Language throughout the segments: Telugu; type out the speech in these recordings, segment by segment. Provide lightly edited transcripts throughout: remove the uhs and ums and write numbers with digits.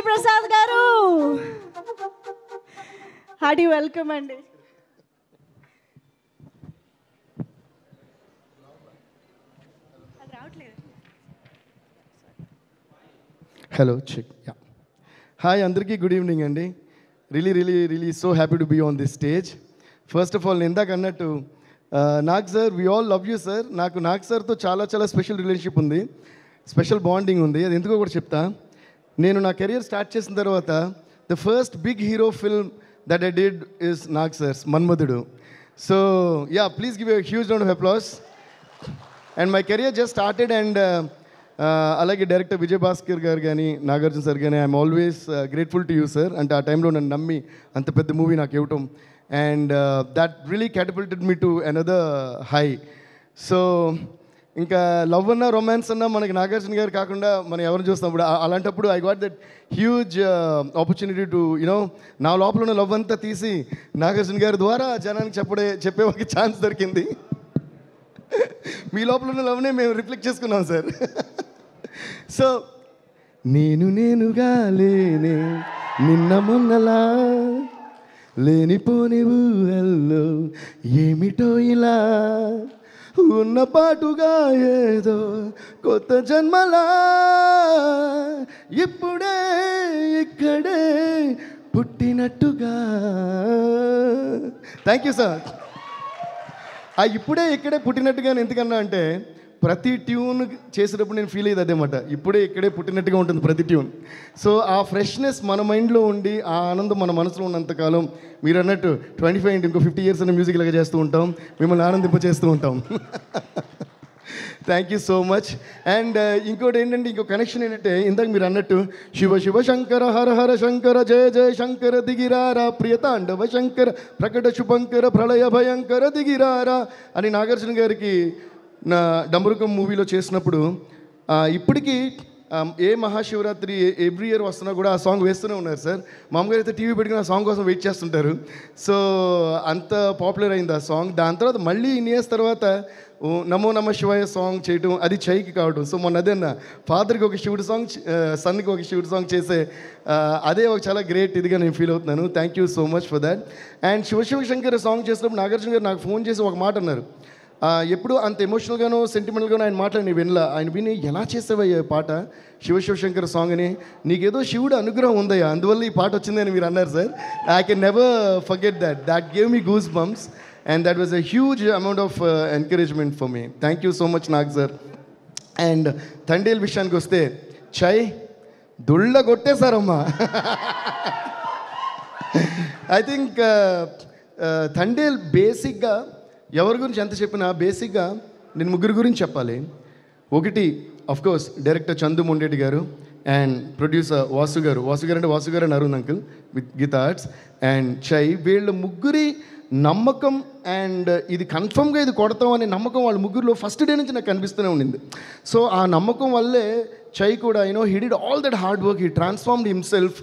ప్రసాద్ గారు హార్టీ వెల్కమ్ అండి. హలో చెక్ యా హాయ్ అందరికీ గుడ్ ఈవినింగ్ అండి. Really so happy to be on this stage. First of all నేను ఇందాక అన్నట్టు Nag sir we all love you sir. నాకు నాగ్ సార్తో చాలా స్పెషల్ రిలేషన్షిప్ ఉంది, స్పెషల్ బాండింగ్ ఉంది. అది ఎందుకో కూడా చెప్తా. నేను నా కెరియర్ స్టార్ట్ చేసిన తర్వాత the first big hero film that I did is Nag sir's Manmadhudu. So yeah please give a huge round of applause. And my career just started and అలాగే డైరెక్టర్ విజయ్ భాస్కర్ గారు కానీ నాగార్జున సార్ కానీ I'm always grateful to you sir. అంటే ఆ టైంలో నన్ను నమ్మి అంత పెద్ద మూవీ నాకు ఇవ్వటం and that really catapulted me to another high. So ఇంకా లవ్ అన్నా రొమాన్స్ అన్నా మనకి నాగార్జున గారు కాకుండా మనం ఎవరిని చూస్తున్నప్పుడు అలాంటప్పుడు I got that huge opportunity to you know నా లోపల ఉన్న లవ్ అంతా తీసి నాగార్జున గారి ద్వారా జనానికి చెప్పే ఒక ఛాన్స్ దొరికింది. మీ లోపల ఉన్న లవ్నే మేము రిఫ్లెక్ట్ చేసుకున్నాం సార్. సో నేనుగా లేనే నిన్న మొన్నలా లేనిపోని ఊహల్లో ఏమిటో ఇలా ఉన్న పాటుగా ఏదో కొత్త జన్మలా ఇప్పుడే ఇక్కడే పుట్టినట్టుగా. Thank you sir. ఇప్పుడే ఇక్కడే పుట్టినట్టుగా ఎందుకన్నా అంటే ప్రతి ట్యూన్ చేసేటప్పుడు నేను ఫీల్ అయ్యేది అదేమాట, ఇప్పుడే ఇక్కడే పుట్టినట్టుగా ఉంటుంది ప్రతి ట్యూన్. సో ఆ ఫ్రెష్నెస్ మన మైండ్లో ఉండి ఆ ఆనందం మన మనసులో ఉన్నంతకాలం మీరు అన్నట్టు 25 ఇంకో 50 years అనే మ్యూజిక్ లాగా చేస్తూ ఉంటాం, మిమ్మల్ని ఆనందింపచేస్తూ ఉంటాం. Thank you so much. And ఇంకోటి ఏంటంటే ఇంకో కనెక్షన్ ఏంటంటే ఇందాక మీరు అన్నట్టు శివ శివ శంకర హర హర శంకర జయ జయ శంకర దిగిరారా ప్రియతాండవ శంకర ప్రకట శుభంకర ప్రళయ భయంకర దిగిరారా అని నాగార్జున గారికి నా డమరుకం మూవీలో చేసినప్పుడు ఇప్పటికీ ఏ మహాశివరాత్రి ఎవ్రీ ఇయర్ వస్తున్నా కూడా ఆ సాంగ్ వేస్తూనే ఉన్నారు సార్. మామూలుగా అయితే టీవీ పెట్టుకుని ఆ సాంగ్ కోసం వెయిట్ చేస్తుంటారు. సో అంత పాపులర్ అయింది ఆ సాంగ్. దాని తర్వాత మళ్ళీ ఇన్ని ఇయర్స్ తర్వాత నమో నమ శివాయ సాంగ్ చేయటం అది చైకి కావడం. సో మొన్న అదే అన్న ఫాదర్కి ఒక శివుడు సాంగ్, సన్కి ఒక శివుడు సాంగ్ చేసే అదే ఒక చాలా గ్రేట్ ఇదిగా నేను ఫీల్ అవుతున్నాను. Thank you so much for that. And Shivashankar song చేసినప్పుడు నాగార్జున గారు నాకు ఫోన్ చేసి ఒక మాట అన్నారు. ఎప్పుడు అంత ఎమోషనల్గానో సెంటిమెంటల్గానో ఆయన మాటలు నేను వినలా. ఆయన విని ఎలా చేసేవయ్యా పాట శివశంకర్ సాంగ్ అని, నీకేదో శివుడు అనుగ్రహం ఉందయ్యా అందువల్ల ఈ పాట వచ్చిందని మీరు అన్నారు sir. I can never forget that gave me goose bumps and that was a huge amount of encouragement for me. Thank you so much Nag sir. And Thandel విషయానికి వస్తే చై దుళ్ళ కొట్టేశారమ్మా. ఐ థింక్ తండేల్ బేసిక్గా ఎవరి గురించి ఎంత చెప్పినా బేసిక్గా నేను ముగ్గురు గురించి చెప్పాలి. ఒకటి అఫ్కోర్స్ డైరెక్టర్ చందు మొండేటి గారు అండ్ ప్రొడ్యూసర్ వాసు గారు అంటే వాసు గారు and Arun uncle with Geetha Arts and Chai. వీళ్ళ ముగ్గురి నమ్మకం అండ్ ఇది కన్ఫర్మ్గా ఇది కొడతాం అనే నమ్మకం వాళ్ళ ముగ్గురులో ఫస్ట్ డే నుంచి నాకు కనిపిస్తూనే ఉండింది. సో ఆ నమ్మకం వల్లే చై కూడా he did all that hard work, he transformed himself.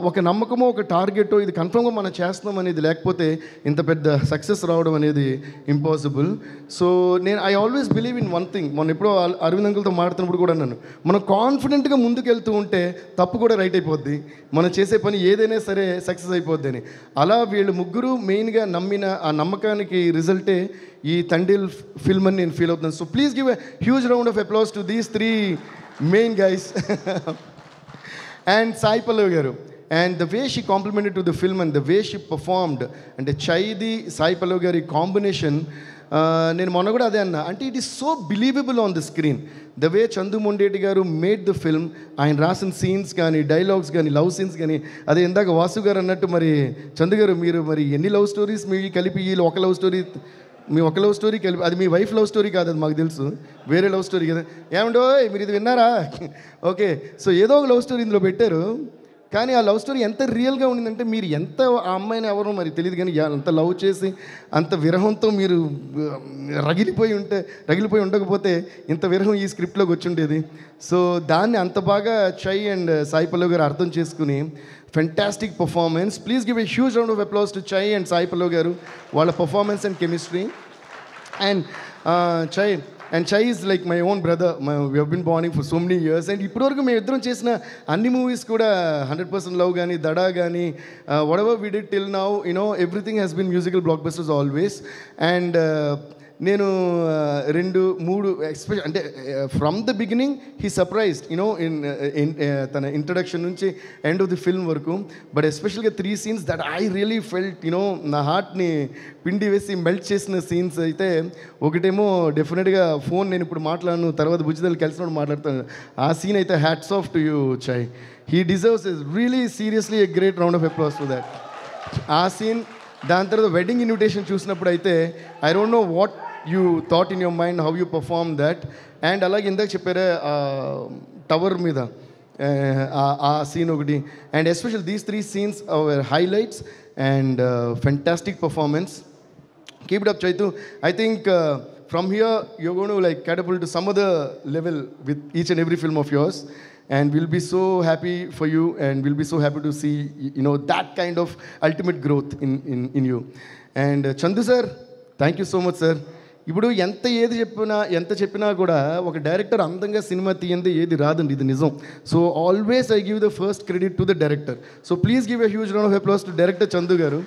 ఒక నమ్మకమో ఒక టార్గెటో ఇది కన్ఫర్మ్గా మనం చేస్తున్నాం అనేది లేకపోతే ఇంత పెద్ద సక్సెస్ రావడం అనేది ఇంపాసిబుల్. సో నేను I always believe in one thing. మొన్న ఎప్పుడో అరవింద్ అంకుల్తో మాడుతున్నప్పుడు కూడా నన్ను మనం కాన్ఫిడెంట్గా ముందుకు వెళ్తూ ఉంటే తప్పు కూడా రైట్ అయిపోద్ది, మనం చేసే పని ఏదైనా సరే సక్సెస్ అయిపోద్ది అని. అలా వీళ్ళు ముగ్గురు మెయిన్గా నమ్మిన ఆ నమ్మకానికి రిజల్టే ఈ తండేల్ ఫిల్మ్ అని నేను ఫీల్ అవుతున్నాను. So please give a huge round of applause to these 3 main guys. And Sai Pallavi garu and the way she complemented to the film and the way she performed అంటే చైది సాయి పల్లవి గారి కాంబినేషన్. నేను మొన్న కూడా అదే అన్నా, అంటే it is so believable on the screen the way Chandu Mondeti గారు మేడ్ ద ఫిల్మ్. ఆయన రాసిన సీన్స్ కానీ డైలాగ్స్ కానీ లవ్ సీన్స్ కానీ అదే ఇందాక వాసు గారు అన్నట్టు మరి చందు గారు మీరు మరి ఎన్ని లవ్ స్టోరీస్ మీ కలిపి వీళ్ళు ఒక లవ్ స్టోరీ మీ ఒక లవ్ స్టోరీ కలిపి అది మీ వైఫ్ లవ్ స్టోరీ కాదు, అది మాకు తెలుసు, వేరే లవ్ స్టోరీ కదా. ఏమండో మీరు ఇది విన్నారా? ఓకే, సో ఏదో ఒక లవ్ స్టోరీ ఇందులో పెట్టారు. కానీ ఆ లవ్ స్టోరీ ఎంత రియల్గా ఉండిందంటే మీరు ఎంత ఆ అమ్మాయిని ఎవరో మరి తెలియదు కానీ అంత లవ్ చేసి అంత విరహంతో మీరు రగిలిపోయి ఉండకపోతే ఇంత విరహం ఈ స్క్రిప్ట్లోకి వచ్చి ఉండేది. సో దాన్ని అంత బాగా చై అండ్ సాయి పల్లవి గారు అర్థం చేసుకుని fantastic performance. Please give a huge round of applause to Chai and Sai Pallavi గారు, వాళ్ళ performance and chemistry. And Chai and Chai is like my own brother. We have been bonding for so many years. And ఇప్పటివరకు మేము ఇద్దరం చేసిన అన్ని మూవీస్ కూడా 100% లవ్ కానీ, దడా కానీ, whatever we did till now, everything has been musical blockbusters always. And నేను 2-3 ఎక్స్పెషల్ అంటే from the beginning he surprised in తన ఇంట్రడక్షన్ నుంచి ఎండ్ ఆఫ్ ది ఫిల్మ్ వరకు. బట్ ఎస్పెషల్గా 3 scenes that I really felt నా హార్ట్ని పిండి వేసి మెల్ట్ చేసిన సీన్స్ అయితే, ఒకటేమో డెఫినెట్గా ఫోన్ నేను ఇప్పుడు మాట్లాడను, తర్వాత బుజ్జితల్లి కలిసినప్పుడు మాట్లాడతాను. ఆ సీన్ అయితే hats off to you Chai. He deserves is really seriously a great round of applause for that. ఆ సీన్, దాని తర్వాత వెడ్డింగ్ ఇన్విటేషన్ చూసినప్పుడు అయితే I don't know what you thought in your mind, how you perform that. And అలాగే ఇందాక చెప్పారే టవర్ మీద ఆ సీన్ ఒకటి. And especial these 3 scenes our highlights and fantastic performance. Keep it up Chaitu. I think from here you're going to like catapult to some other level with each and every film of yours, and we'll be so happy for you, and we'll be so happy to see that kind of ultimate growth in you. And Chandu sir, thank you so much sir. ఇప్పుడు ఎంత చెప్పినా కూడా ఒక డైరెక్టర్ అందంగా సినిమా తీయందే ఏది రాదండి, ఇది నిజం. So always I give the first credit to the director. So please give a huge round of applause to director Chandu గారు.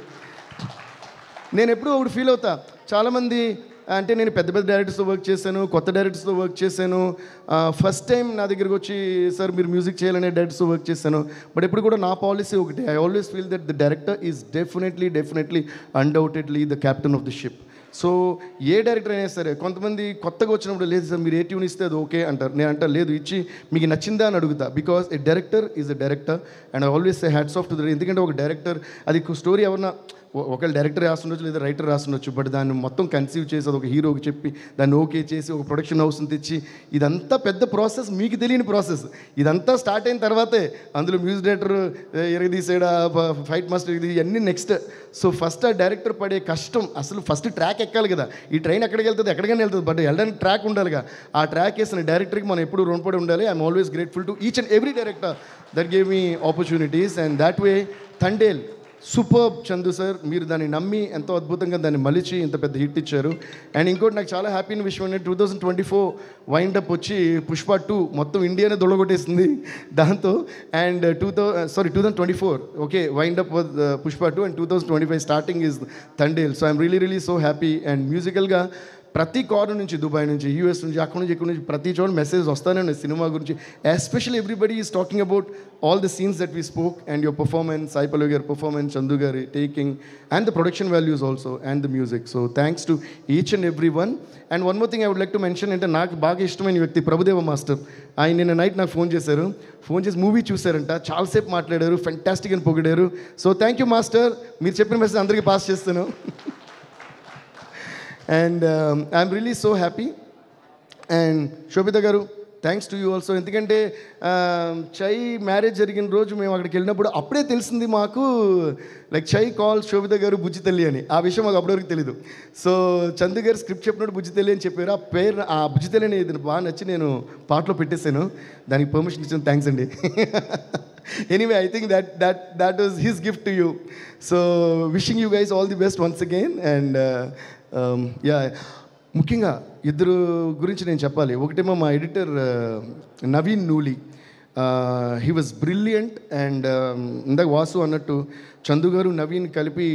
నేను ఎప్పుడూ ఒకటి ఫీల్ అవుతా, చాలామంది అంటే నేను పెద్ద పెద్ద డైరెక్టర్స్తో వర్క్ చేశాను, కొత్త డైరెక్టర్స్తో వర్క్ చేశాను. ఫస్ట్ టైం నా దగ్గరికి వచ్చి సార్ మీరు మ్యూజిక్ చేయాలనే డైరెక్టర్స్తో వర్క్ చేశాను. బట్ ఎప్పుడు కూడా నా పాలసీ ఒకటి, I always feel that the director is definitely undoubtedly the captain of the ship. So A director అయినా సరే, కొంతమంది కొత్తగా వచ్చినప్పుడు లేదు సార్ మీరు ఏ ట్యూన్ ఇస్తే అది ఓకే అంటారు. నేను అంటాను లేదు, ఇచ్చి మీకు నచ్చిందా అని అడుగుతా. Because A director is a director and I always say hats off to the. ఎందుకంటే ఒక డైరెక్టర్ అది స్టోరీ ఎవరన్నా ఒకవేళ డైరెక్టర్ రాస్తుండొచ్చు లేదా రైటర్ రాస్తుండొచ్చు, బట్ దాన్ని మొత్తం కన్సీవ్ చేసి అది ఒక హీరోకి చెప్పి దాన్ని ఓకే చేసి ఒక ప్రొడక్షన్ హౌస్ని తెచ్చి, ఇదంతా పెద్ద ప్రాసెస్, మీకు తెలియని ప్రాసెస్. ఇదంతా స్టార్ట్ అయిన తర్వాతే అందులో మ్యూజిక్ డైరెక్టర్ ఎరగదీసాడా, ఫైట్ మాస్టర్ ఇది అన్నీ నెక్స్ట్. సో ఫస్ట్ ఆ డైరెక్టర్ పడే కష్టం, అసలు ఫస్ట్ ట్రాక్ ఎక్కాలి కదా. ఈ ట్రైన్ ఎక్కడికి వెళ్తుంది, ఎక్కడికైనా వెళ్తుంది, బట్ వెళ్ళడానికి ట్రాక్ ఉండాలిగా. ఆ ట్రాక్ వేసిన డైరెక్టర్కి మనం ఎప్పుడు రుణపడి ఉండాలి. I'm always grateful to each and every director that gave me opportunities. And that way Thandel superb Chandu sir, మీరు దాన్ని నమ్మి ఎంతో అద్భుతంగా దాన్ని మలిచి ఇంత పెద్ద హిట్ ఇచ్చారు. అండ్ ఇంకోటి నాకు చాలా హ్యాపీ విషయం ఏంటంటే 2024 వైండప్ వచ్చి పుష్ప 2 మొత్తం ఇండియానే దొడగొట్టేసింది దాంతో. And 2024 okay wind up Pushpa 2 and 2025 starting is Thandel. So I'm really so happy. And మ్యూజికల్గా ప్రతి కార్నర్ నుంచి, దుబాయ్ నుంచి, యూఎస్ నుంచి, అక్కడ నుంచి, ఇక్కడ నుంచి, ప్రతి చోట మెసేజ్ వస్తానే ఉన్నాయి సినిమా గురించి. Especially everybody is talking about all the scenes that we spoke and your performance, Sai Pallavi గారి పర్ఫార్మెన్స్, చందు గారి taking and the production values also and the music. So thanks to each and every one. And one more thing I would like to mention అంటే, నాకు బాగా ఇష్టమైన వ్యక్తి ప్రభుదేవ మాస్టర్. ఆయన నిన్న నైట్ నాకు ఫోన్ చేసి మూవీ చూశారంట, చాలాసేపు మాట్లాడారు, ఫెంటాస్టిక్ అని పొగిడారు. సో థ్యాంక్ యూ మాస్టర్, మీరు చెప్పిన మెసేజ్ అందరికీ పాస్ చేస్తాను. And I'm really so happy. And Shobita garu, thanks to you also. ఎందుకంటే చై మ్యారేజ్ జరిగిన రోజు మేము అక్కడికి వెళ్ళినప్పుడు అప్పుడే తెలిసింది మాకు, లైక్ చై కాల్ శోభిత గారు బుజ్జి తల్లి అని. ఆ విషయం మాకు అప్పటివరకు తెలీదు. సో చందు గారు స్క్రిప్ట్ చెప్పినప్పుడు బుజ్జి తల్లి అని చెప్పారు. ఆ పేరు, ఆ బుజ్జి తల్లి అనేది బాగా నచ్చి నేను పాటలో పెట్టేశాను. దానికి పర్మిషన్ ఇచ్చిన థ్యాంక్స్ అండి. Anyway, I think that was his gift to you. So wishing you guys all the best once again. And ముఖ్యంగా ఇద్దరు గురించి నేను చెప్పాలి. ఒకటేమో మా editor Naveen Nooli, he was brilliant. And ఇందాక వాసు అన్నట్టు చందు గారు నవీన్ కలిపి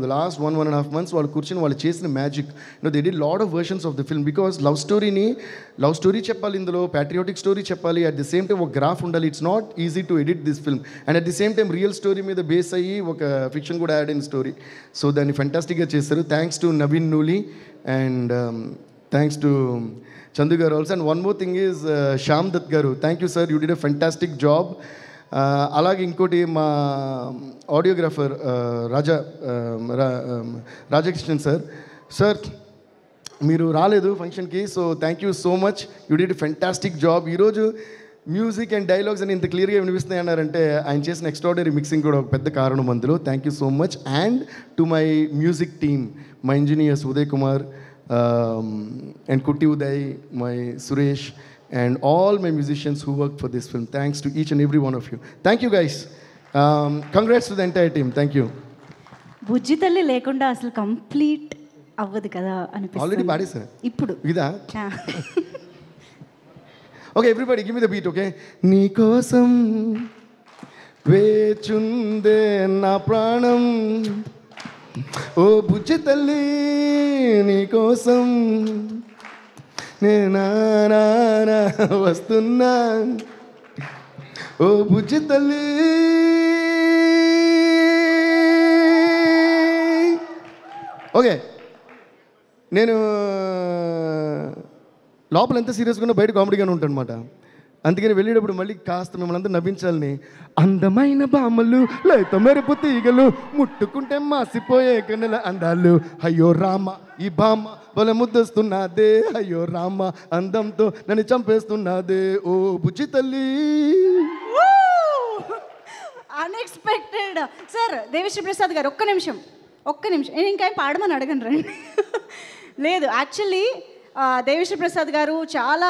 ద లాస్ట్ 1.5 months వాళ్ళు కూర్చొని వాళ్ళు చేసిన magic. They did lot of versions of the film. Because love story చెప్పాలి, ఇందులో ప్యాట్రియాటిక్ స్టోరీ చెప్పాలి, అట్ ది సేమ్ టైం ఒక గ్రాఫ్ ఉండాలి. It's not easy to edit this film. And at the same time real story మీద బేస్ అయ్యి ఒక ఫిక్షన్ కూడా యాడ్ అయిన స్టోరీ. సో దాన్ని ఫెంటాస్టిక్గా చేస్తారు. Thanks to Naveen Nooli and thanks to Chandu garu also. And one more thing is Shyam Dutt garu, thank you sir, you did a fantastic job. అలాగే ఇంకోటి మా ఆడియోగ్రాఫర్ రాజకృష్ణన్ సార్, మీరు రాలేదు ఫంక్షన్కి. So thank you so much, you did a fantastic job. ఈరోజు మ్యూజిక్ అండ్ డైలాగ్స్ అని ఇంత క్లియర్గా వినిపిస్తున్నాయి అన్నారంటే ఆయన చేసిన ఎక్స్ట్రాడనరీ మిక్సింగ్ కూడా ఒక పెద్ద కారణం అందులో. Thank you so much. And to my music team, my engineers Uday Kumar and Kutti Uday, my Suresh, and all my musicians who worked for this film. Thanks to each and every one of you. Thank you guys. Congrats to the entire team. Thank you. బుజ్జి తల్లి లేకుండా అసలు కంప్లీట్ అవ్వదు కదా ఆల్రెడీ అనిపిస్తుంది పాడేసా ఇప్పుడు. ఇదా ఆ. Okay everybody give me the beat okay నీకోసం వేచుందే నా ప్రాణం ఓ బుజ్జి తల్లి నీకోసం నేనా వస్తున్నా ఓ బుజ్జి తల్లి ఓకే నేను లోపల ఎంత సీరియస్గా ఉన్నా బయట కామెడీగానే ఉంటాను అనమాట. అందుకని వెళ్ళేటప్పుడు మళ్ళీ కాస్త మిమ్మల్ని అంతా నవ్వించాలని అందమైన బామ్మలు లేత మెరుపు తీగలు ముట్టుకుంటే మాసిపోయే కన్నెల అందాలు అయ్యో రామ ఈ బామ్మ బల ముద్దొస్తున్నదే అయ్యో రామ అందంతో నన్ను చంపేస్తున్నదే ఓ బుజ్జి తల్లి. అన్ఎక్స్పెక్టెడ్. సార్ దేవిశ్రీ ప్రసాద్ గారు ఒక్క నిమిషం నేను ఇంకా పాడమని అడగను రండి. లేదు యాక్చువల్లీ దేవిశ్రీ ప్రసాద్ గారు చాలా